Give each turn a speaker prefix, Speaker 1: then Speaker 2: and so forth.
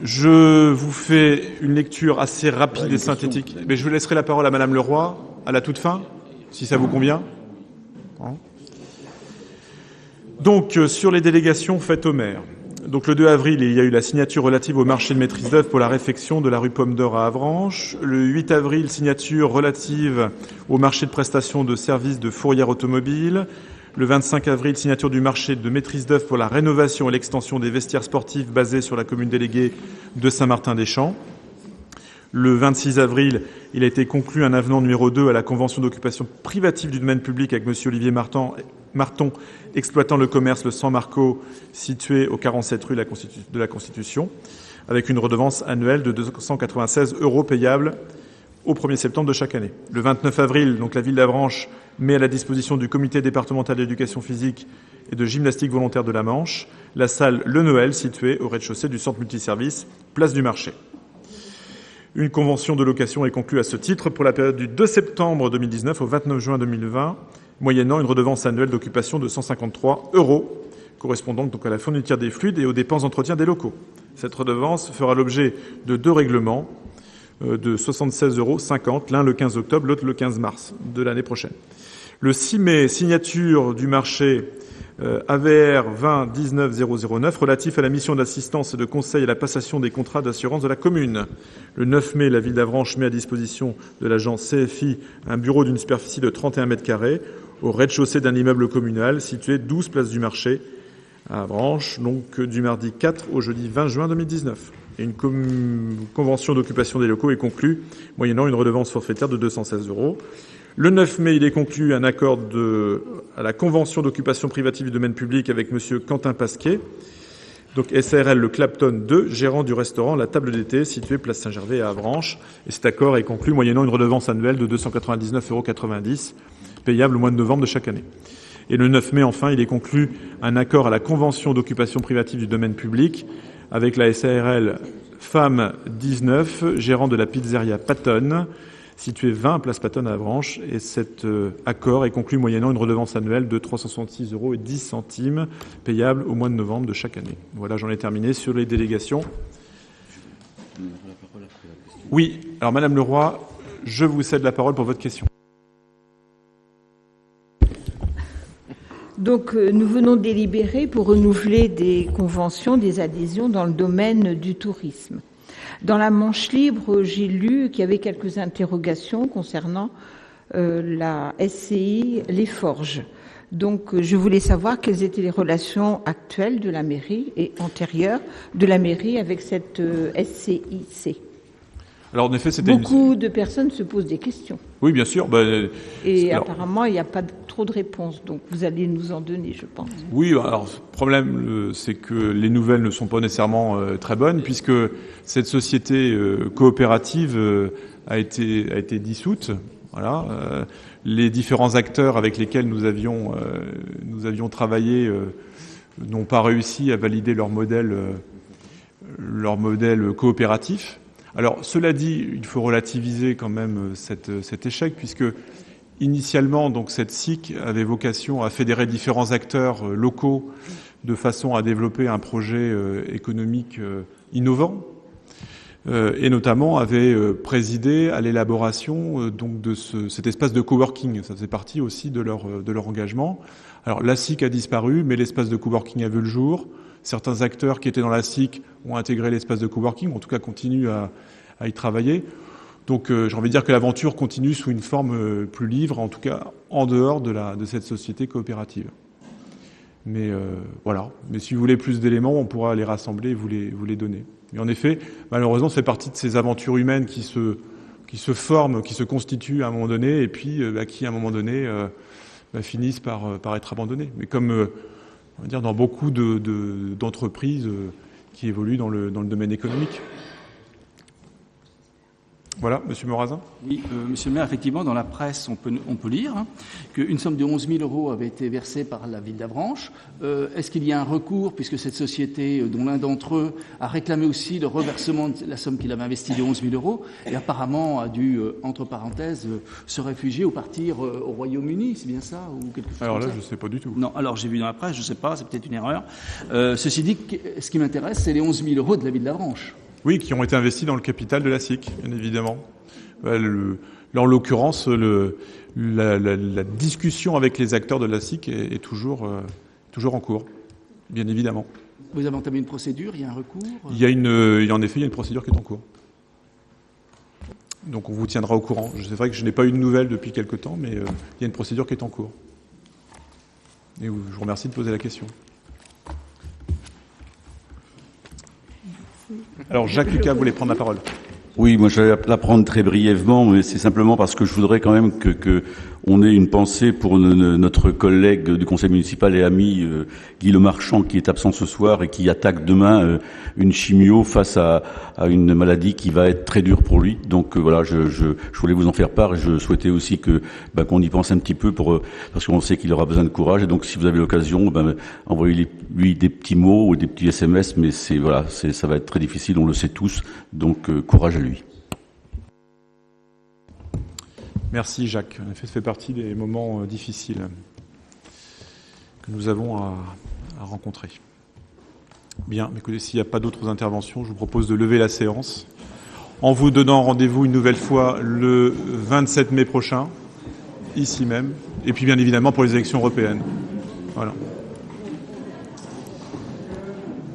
Speaker 1: Je vous fais une lecture assez rapide et synthétique. Mais je vous laisserai la parole à Madame Leroy à la toute fin, si ça vous convient. Donc, sur les délégations faites au maire. Donc, le 2 avril, il y a eu la signature relative au marché de maîtrise d'œuvre pour la réfection de la rue Pomme d'Or à Avranches. Le 8 avril, signature relative au marché de prestation de services de fourrière automobile. Le 25 avril, signature du marché de maîtrise d'œuvre pour la rénovation et l'extension des vestiaires sportifs basés sur la commune déléguée de Saint-Martin-des-Champs. Le 26 avril, il a été conclu un avenant numéro 2 à la convention d'occupation privative du domaine public avec M. Olivier Marton, exploitant le commerce Le San Marco, situé au 47 rue de la Constitution, avec une redevance annuelle de 296 € payable au 1er septembre de chaque année. Le 29 avril, donc la ville d'Avranches met à la disposition du comité départemental d'éducation physique et de gymnastique volontaire de la Manche la salle Le Noël située au rez-de-chaussée du centre multiservice, place du marché. Une convention de location est conclue à ce titre pour la période du 2 septembre 2019 au 29 juin 2020, moyennant une redevance annuelle d'occupation de 153 €, correspondant donc à la fourniture des fluides et aux dépenses d'entretien des locaux. Cette redevance fera l'objet de 2 règlements de 76,50 €, l'un le 15 octobre, l'autre le 15 mars de l'année prochaine. Le 6 mai, signature du marché AVR 20-19-009 relatif à la mission d'assistance et de conseil à la passation des contrats d'assurance de la commune. Le 9 mai, la ville d'Avranches met à disposition de l'agence CFI un bureau d'une superficie de 31 mètres carrés au rez-de-chaussée d'un immeuble communal situé 12 place du marché à Avranches, donc du mardi 4 au jeudi 20 juin 2019. Et une convention d'occupation des locaux est conclue, moyennant une redevance forfaitaire de 216 €. Le 9 mai, il est conclu un accord à la convention d'occupation privative du domaine public avec M. Quentin Pasquet, donc SARL Le Clapton 2, gérant du restaurant La Table d'été, situé place Saint-Gervais à Avranches. Et cet accord est conclu moyennant une redevance annuelle de 299,90 €, payable au mois de novembre de chaque année. Et le 9 mai, enfin, il est conclu un accord à la convention d'occupation privative du domaine public avec la SARL Femme 19, gérant de la pizzeria Patton, située 20 place Patton à Avranches. Et cet accord est conclu moyennant une redevance annuelle de 366,10 €, payable au mois de novembre de chaque année. Voilà, j'en ai terminé sur les délégations. Oui, alors Madame Leroy, je vous cède la parole pour votre question.
Speaker 2: Donc, nous venons de délibérer pour renouveler des conventions, des adhésions dans le domaine du tourisme. Dans la Manche libre, j'ai lu qu'il y avait quelques interrogations concernant la SCI Les Forges. Donc, je voulais savoir quelles étaient les relations actuelles de la mairie et antérieures de la mairie avec cette SCIC.
Speaker 1: Alors, en effet, c'était
Speaker 2: beaucoup de personnes se posent des questions.
Speaker 1: Oui, bien sûr.
Speaker 2: Et apparemment, il n'y a pas trop de réponses. Donc, vous allez nous en donner, je pense.
Speaker 1: Oui, alors, le problème, c'est que les nouvelles ne sont pas nécessairement très bonnes, puisque cette société coopérative a été dissoute. Voilà. Les différents acteurs avec lesquels nous avions travaillé n'ont pas réussi à valider leur modèle coopératif. Alors, cela dit, il faut relativiser quand même cet échec, puisque initialement, donc, cette SIC avait vocation à fédérer différents acteurs locaux de façon à développer un projet économique innovant, et notamment avait présidé à l'élaboration donc de cet espace de coworking. Ça faisait partie aussi de leur engagement. Alors, la SIC a disparu, mais l'espace de coworking a vu le jour. Certains acteurs qui étaient dans la SIC ont intégré l'espace de coworking, en tout cas continuent à y travailler. Donc j'ai envie de dire que l'aventure continue sous une forme plus libre, en tout cas en dehors de cette société coopérative. Mais voilà. Mais si vous voulez plus d'éléments, on pourra les rassembler et vous les donner. Mais en effet, malheureusement, c'est partie de ces aventures humaines qui se forment, qui se constituent à un moment donné, et puis qui à un moment donné finissent par être abandonnées. Mais comme on va dire dans beaucoup d'entreprises qui évoluent dans le domaine économique. Voilà, Monsieur Morazin.
Speaker 3: Oui, Monsieur le maire, effectivement, dans la presse, on peut lire qu'une somme de 11 000 € avait été versée par la ville d'Avranches. Est-ce qu'il y a un recours, puisque cette société, dont l'un d'entre eux a réclamé aussi le reversement de la somme qu'il avait investie de 11 000 € et apparemment a dû, entre parenthèses, se réfugier ou partir au Royaume-Uni, c'est bien ça ou quelque chose
Speaker 1: Alors là,
Speaker 3: comme ça?
Speaker 1: je ne sais pas du tout.
Speaker 3: Non, alors j'ai vu dans la presse, je ne sais pas, c'est peut-être une erreur. Ceci dit, ce qui m'intéresse, c'est les 11 000 € de la ville d'Avranches.
Speaker 1: Oui, qui ont été investis dans le capital de la SIC, bien évidemment. Là, en l'occurrence, la discussion avec les acteurs de la SIC est toujours en cours, bien évidemment.
Speaker 3: Vous avez entamé une procédure, il y a un recours?
Speaker 1: En effet, il y a une procédure qui est en cours. Donc on vous tiendra au courant. C'est vrai que je n'ai pas eu de nouvelles depuis quelque temps, mais il y a une procédure qui est en cours. Et je vous remercie de poser la question. Alors Jacques Lucas voulait prendre la parole.
Speaker 4: Oui, moi j'allais la prendre très brièvement, mais c'est simplement parce que je voudrais quand même que on ait une pensée pour notre collègue du conseil municipal et ami Guy Lemarchand, qui est absent ce soir et qui attaque demain une chimio face à une maladie qui va être très dure pour lui. Donc voilà, je voulais vous en faire part et je souhaitais aussi qu'on y pense un petit peu parce qu'on sait qu'il aura besoin de courage. Et donc si vous avez l'occasion, envoyez-lui des petits mots ou des petits SMS, mais ça va être très difficile, on le sait tous. Donc courage à lui.
Speaker 1: Merci Jacques. En effet, ça fait partie des moments difficiles que nous avons à rencontrer. Bien, écoutez, s'il n'y a pas d'autres interventions, je vous propose de lever la séance en vous donnant rendez-vous une nouvelle fois le 27 mai prochain, ici même, et puis bien évidemment pour les élections européennes. Voilà.